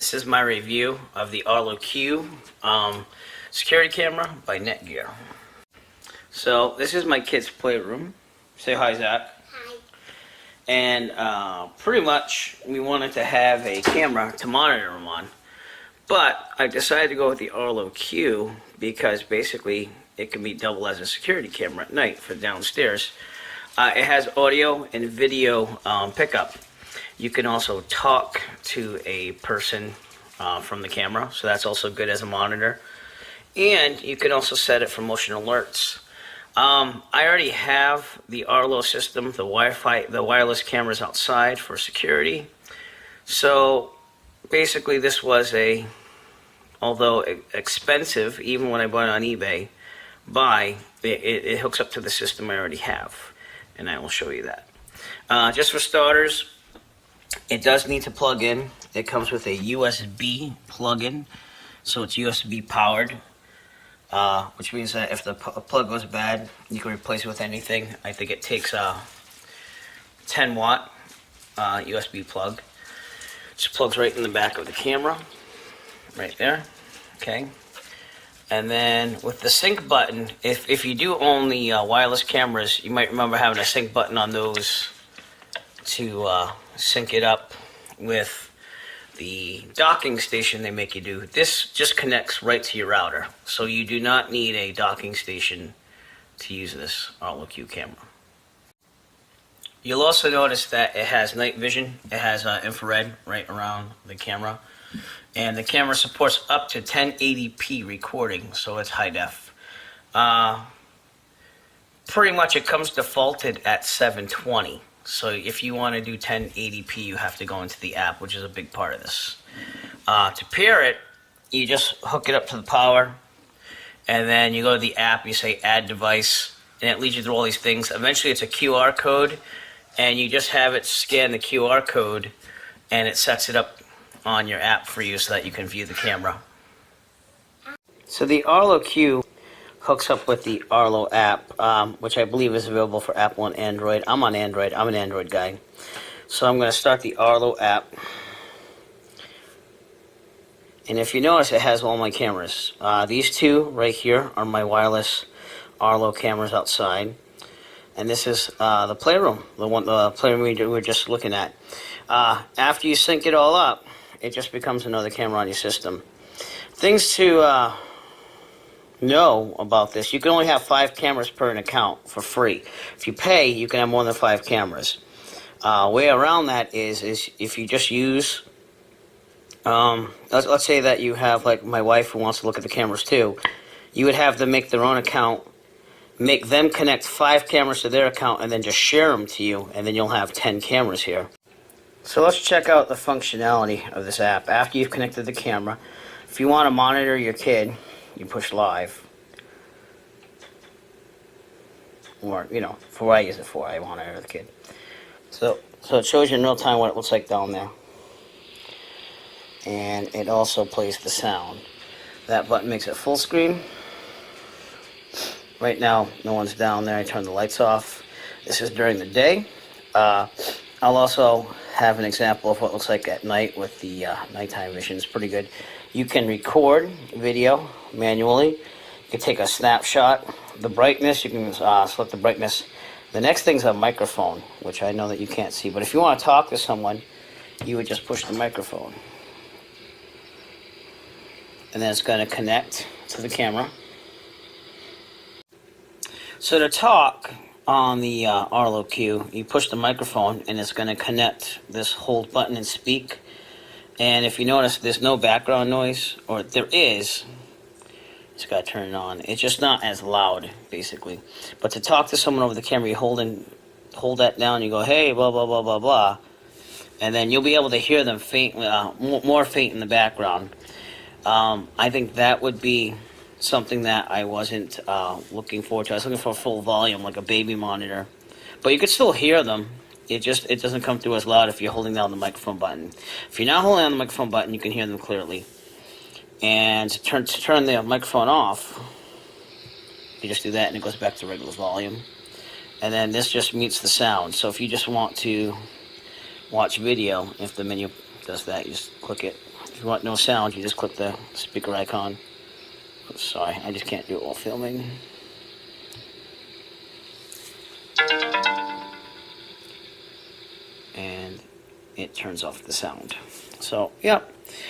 This is my review of the Arlo Q security camera by Netgear. So this is my kid's playroom. Say hi, Zach. Hi. And pretty much we wanted to have a camera to monitor them on. But I decided to go with the Arlo Q because basically it can be double as a security camera at night for downstairs. It has audio and video pickup. You can also talk to a person from the camera, so that's also good as a monitor. And you can also set it for motion alerts. I already have the Arlo system, the wireless cameras outside for security. So basically this was although expensive, even when I bought it on eBay, it hooks up to the system I already have. And I will show you that. Just for starters, it does need to plug in. It comes with a USB plug-in, so it's USB powered, which means that if the plug goes bad, you can replace it with anything. I think it takes a 10-watt USB plug. Just plugs right in the back of the camera, right there. Okay. And then with the sync button, if you do own the wireless cameras, you might remember having a sync button on those to sync it up with the docking station they make you do. This just connects right to your router, so you do not need a docking station to use this Arlo Q camera. You'll also notice that it has night vision. It has infrared right around the camera. And the camera supports up to 1080p recording, so it's high def. Pretty much it comes defaulted at 720. So if you want to do 1080p, you have to go into the app, which is a big part of this. To pair it, you just hook it up to the power, and then you go to the app, you say add device, and it leads you through all these things. Eventually it's a QR code, and you just have it scan the QR code, and it sets it up on your app for you so that you can view the camera. So the Arlo Q hooks up with the Arlo app, which I believe is available for Apple and Android. I'm on Android. I'm an Android guy. So I'm going to start the Arlo app. And if you notice, it has all my cameras. These two right here are my wireless Arlo cameras outside. And this is the playroom, the playroom we were just looking at. After you sync it all up, it just becomes another camera on your system. Things to know about this: you can only have 5 cameras per an account for free. If you pay, you can have more than 5 cameras. Way around that is if you just use, let's say that you have, like my wife who wants to look at the cameras too, you would have them make their own account, make them connect 5 cameras to their account, and then just share them to you, and then you'll have 10 cameras here. So let's check out the functionality of this app. After you've connected the camera, if you want to monitor your kid, you push live. Or, for what I use it for, I monitor the kid. So it shows you in real time what it looks like down there. And it also plays the sound. That button makes it full screen. Right now, no one's down there. I turn the lights off. This is during the day. I'll also have an example of what it looks like at night with the nighttime vision. It's pretty good. You can record video manually. You can take a snapshot. The brightness, you can select the brightness. The next thing's a microphone, which I know that you can't see. But if you want to talk to someone, you would just push the microphone. And then it's going to connect to the camera. So to talk on the Arlo Q, you push the microphone and it's going to connect this hold button and speak. And if you notice, there's no background noise, or there is. Just got to turn it on. It's just not as loud, basically. But to talk to someone over the camera, you hold that down, you go, hey, blah, blah, blah, blah, blah. And then you'll be able to hear them more faint in the background. I think that would be something that I wasn't looking forward to. I was looking for full volume, like a baby monitor. But you could still hear them. It doesn't come through as loud if you're holding down the microphone button. If you're not holding down the microphone button, you can hear them clearly. And to turn the microphone off, you just do that and it goes back to regular volume. And then this just mutes the sound. So if you just want to watch video, if the menu does that. You just click it. If you want no sound, you just click the speaker icon. Oops, sorry, I just can't do it while filming. And it turns off the sound. So, yeah.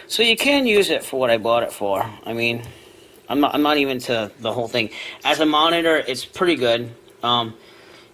So you can use it for what I bought it for. I mean, I'm not even to the whole thing. As a monitor, it's pretty good.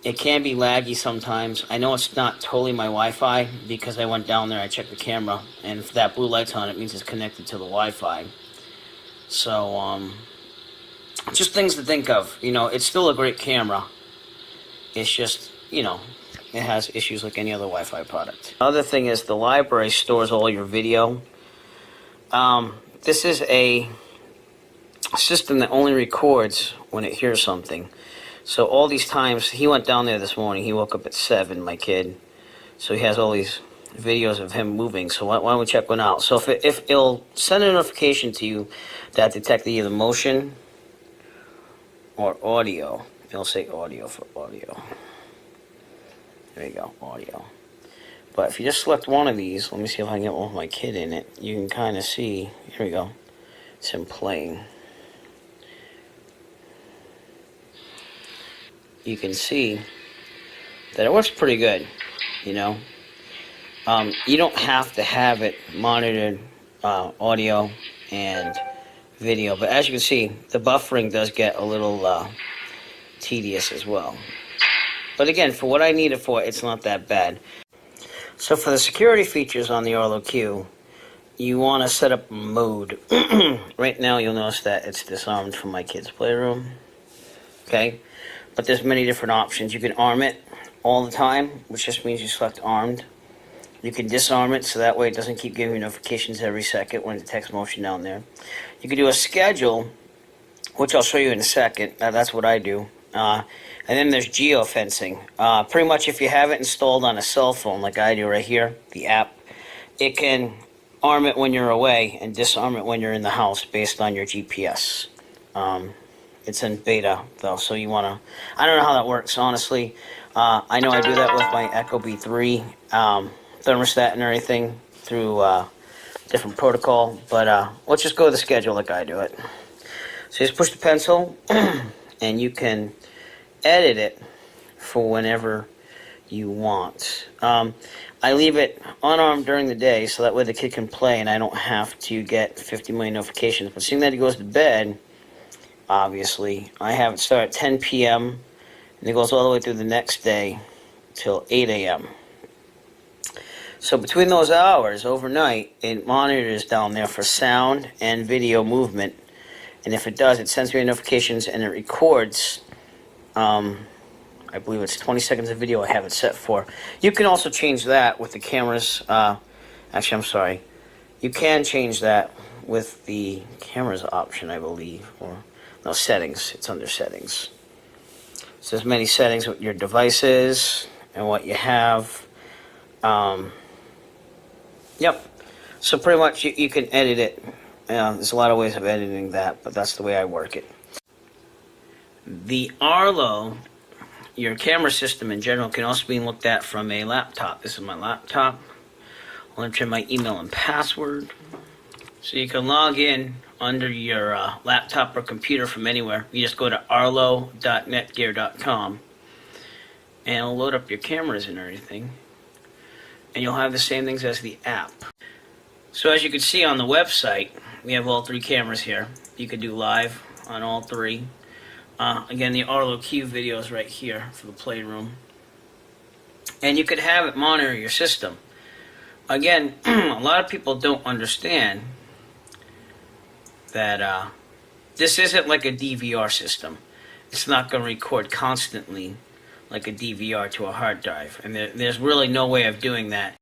It can be laggy sometimes. I know it's not totally my Wi-Fi because I went down there, I checked the camera, and if that blue light's on, it means it's connected to the Wi-Fi. So, just things to think of. You know, it's still a great camera. It's just, you know, it has issues like any other Wi-Fi product. Other thing is the library stores all your video. This is a system that only records when it hears something. So all these times, he went down there this morning, he woke up at 7, my kid. So he has all these videos of him moving, so why don't we check one out? So if it'll send a notification to you that detects either motion or audio. It'll say audio for audio. There you go, audio. But if you just select one of these, let me see if I can get one with my kid in it, you can kind of see, here we go, it's him playing. You can see that it works pretty good, you know. You don't have to have it monitored audio and video, but as you can see, the buffering does get a little tedious as well. But again, for what I need it for, it's not that bad. So for the security features on the Arlo Q, you want to set up mode. Right now, you'll notice that it's disarmed from my kid's playroom. Okay? But there's many different options. You can arm it all the time, which just means you select armed. You can disarm it, so that way it doesn't keep giving you notifications every second when it detects motion down there. You can do a schedule, which I'll show you in a second. That's what I do. And then there's geofencing. Pretty much if you have it installed on a cell phone, like I do right here, the app, it can arm it when you're away and disarm it when you're in the house based on your GPS. It's in beta, though, so you want to... I don't know how that works, honestly. I know I do that with my Echo B3 thermostat and everything through different protocol, but let's just go to the schedule like I do it. So you just push the pencil, and you can edit it for whenever you want. I leave it unarmed during the day, so that way the kid can play, and I don't have to get 50 million notifications. But seeing that he goes to bed... Obviously, I have it start at 10 p.m. and it goes all the way through the next day till 8 a.m. So between those hours, overnight, it monitors down there for sound and video movement. And if it does, it sends me notifications and it records, I believe it's 20 seconds of video I have it set for. You can also change that with the cameras. Actually, I'm sorry. You can change that with the cameras option, I believe, or... No, settings. It's under settings. So there's many settings with your devices and what you have. Yep. So pretty much you can edit it. There's a lot of ways of editing that, but that's the way I work it. The Arlo, your camera system in general, can also be looked at from a laptop. This is my laptop. I'll enter my email and password. So you can log in under your laptop or computer from anywhere. You just go to arlo.netgear.com and it'll load up your cameras and everything. And you'll have the same things as the app. So as you can see on the website, we have all 3 cameras here. You can do live on all 3. Again, the Arlo Q video is right here for the playroom. And you could have it monitor your system. Again, a lot of people don't understand that this isn't like a DVR system. It's not going to record constantly like a DVR to a hard drive. And there's really no way of doing that.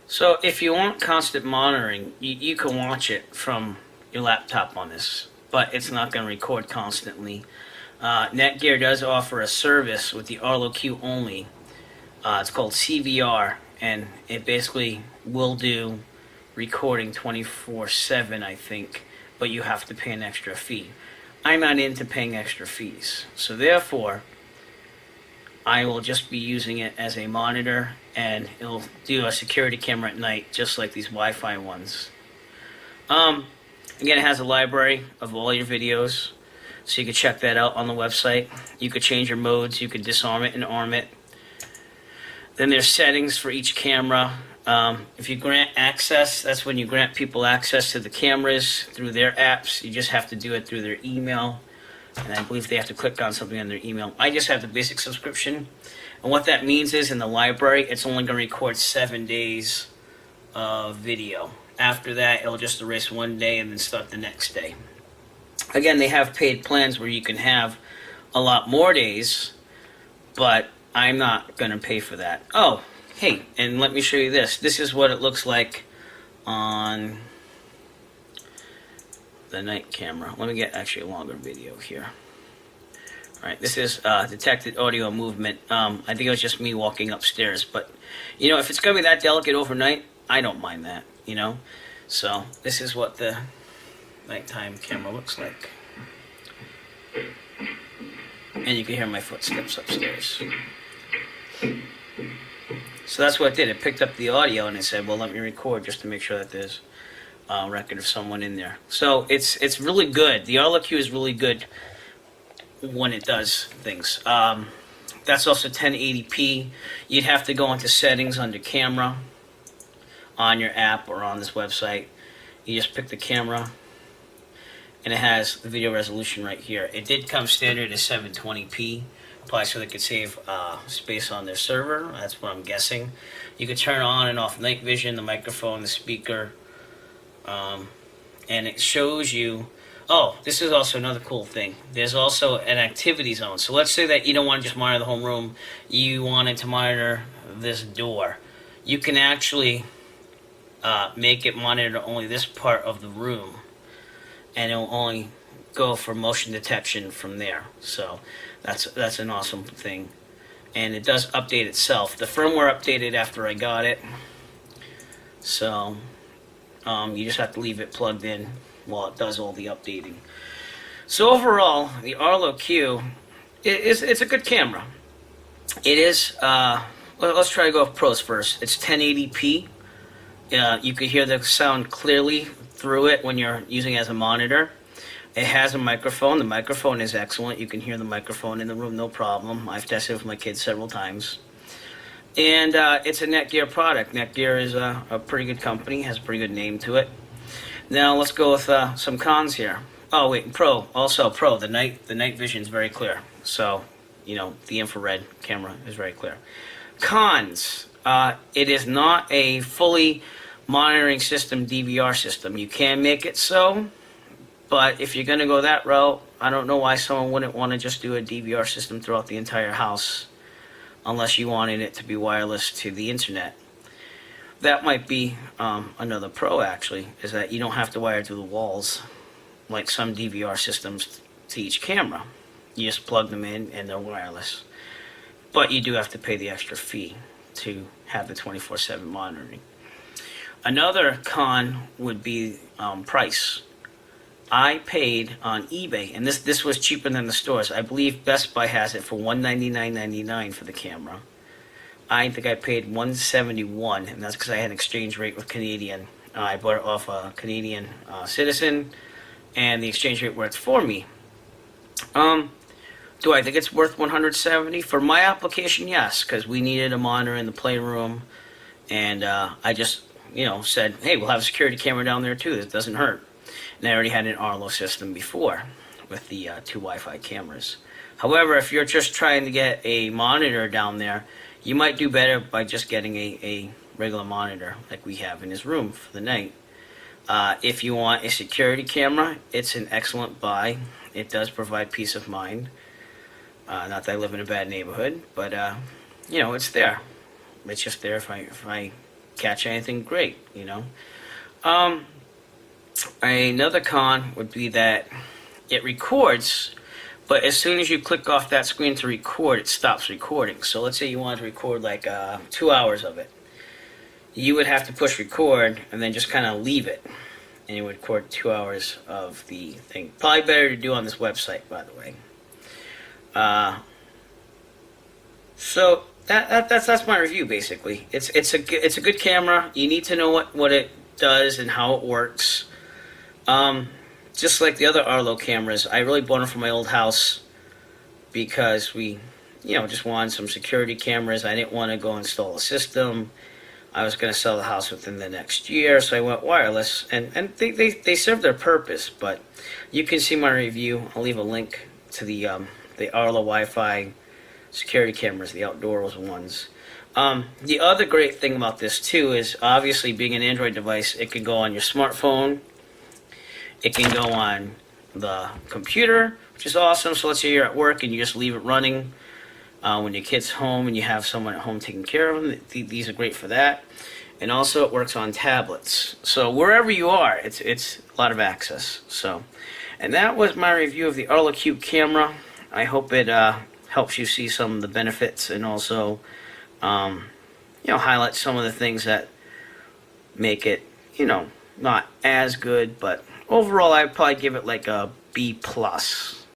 So if you want constant monitoring, you can watch it from your laptop on this. But it's not going to record constantly. Netgear does offer a service with the Arlo Q only. It's called CVR. And it basically will do recording 24/7, I think. But you have to pay an extra fee. I'm not into paying extra fees. So therefore, I will just be using it as a monitor, and it'll do a security camera at night, just like these Wi-Fi ones. Again, it has a library of all your videos, so you can check that out on the website. You could change your modes, you could disarm it and arm it. Then there's settings for each camera. If you grant access, that's when you grant people access to the cameras through their apps. You just have to do it through their email. And I believe they have to click on something on their email. I just have the basic subscription. And what that means is in the library, it's only going to record 7 days of video. After that, it'll just erase 1 day and then start the next day. Again, they have paid plans where you can have a lot more days, but I'm not going to pay for that. Oh, hey, and let me show you this. This is what it looks like on the night camera. Let me get actually a longer video here. Alright, this is detected audio movement. I think it was just me walking upstairs, but you know, if it's going to be that delicate overnight, I don't mind that, you know. So this is what the nighttime camera looks like. And you can hear my footsteps upstairs. So that's what it did. It picked up the audio and it said, well, let me record just to make sure that there's a record of someone in there. So it's really good. The Arlo Q is really good when it does things. That's also 1080p. You'd have to go into settings under camera on your app or on this website. You just pick the camera and it has the video resolution right here. It did come standard as 720p. Probably so they could save space on their server. That's what I'm guessing. You could turn on and off night vision, the microphone, the speaker, and it shows you. Oh, this is also another cool thing. There's also an activity zone. So let's say that you don't want to just monitor the home room. You wanted to monitor this door. You can actually make it monitor only this part of the room, and it'll only go for motion detection from there. So that's an awesome thing, and it does update itself. The firmware updated after I got it, so you just have to leave it plugged in while it does all the updating. So overall, the Arlo Q it's a good camera. It is. Let's try to go with pros first. It's 1080p. You can hear the sound clearly through it when you're using it as a monitor. It has a microphone. The microphone is excellent. You can hear the microphone in the room, no problem. I've tested it with my kids several times. And it's a Netgear product. Netgear is a pretty good company, has a pretty good name to it. Now let's go with some cons here. Oh wait, pro. Also pro. The night vision is very clear. So, you know, the infrared camera is very clear. Cons. It is not a fully monitoring system, DVR system. You can make it so. But if you're going to go that route, I don't know why someone wouldn't want to just do a DVR system throughout the entire house, unless you wanted it to be wireless to the internet. That might be another pro, actually, is that you don't have to wire to the walls like some DVR systems to each camera. You just plug them in and they're wireless. But you do have to pay the extra fee to have the 24/7 monitoring. Another con would be price. I paid on eBay, and this was cheaper than the stores. I believe Best Buy has it for $199.99 for the camera. I think I paid $171, and that's because I had an exchange rate with Canadian. I bought it off a Canadian citizen, and the exchange rate worked for me. Do I think it's worth $170 for my application? Yes, because we needed a monitor in the playroom, and I just, said, hey, we'll have a security camera down there too. This doesn't hurt. And I already had an Arlo system before with the 2 Wi-Fi cameras. However, if you're just trying to get a monitor down there, you might do better by just getting a regular monitor like we have in his room for the night. If you want a security camera, it's an excellent buy. It does provide peace of mind. Not that I live in a bad neighborhood, but it's there. It's just there if I catch anything great, Another con would be that it records, but as soon as you click off that screen to record, it stops recording. So let's say you wanted to record like 2 hours of it. You would have to push record and then just kind of leave it. And you would record 2 hours of the thing. Probably better to do on this website, by the way. So that's my review basically. It's a good camera. You need to know what it does and how it works. Just like the other Arlo cameras, I really bought them for my old house because we, just wanted some security cameras. I didn't want to go install a system. I was going to sell the house within the next year, so I went wireless, and they serve their purpose. But you can see my review. I'll leave a link to the Arlo Wi-Fi security cameras, the outdoors ones. The other great thing about this too is obviously being an Android device, it can go on your smartphone, it can go on the computer, which is awesome. So let's say you're at work and you just leave it running when your kid's home and you have someone at home taking care of them. These are great for that. And also it works on tablets. So wherever you are, it's a lot of access. So, and that was my review of the Arlo Cube camera. I hope it helps you see some of the benefits and also highlight some of the things that make it not as good, but overall I'd probably give it like a B plus.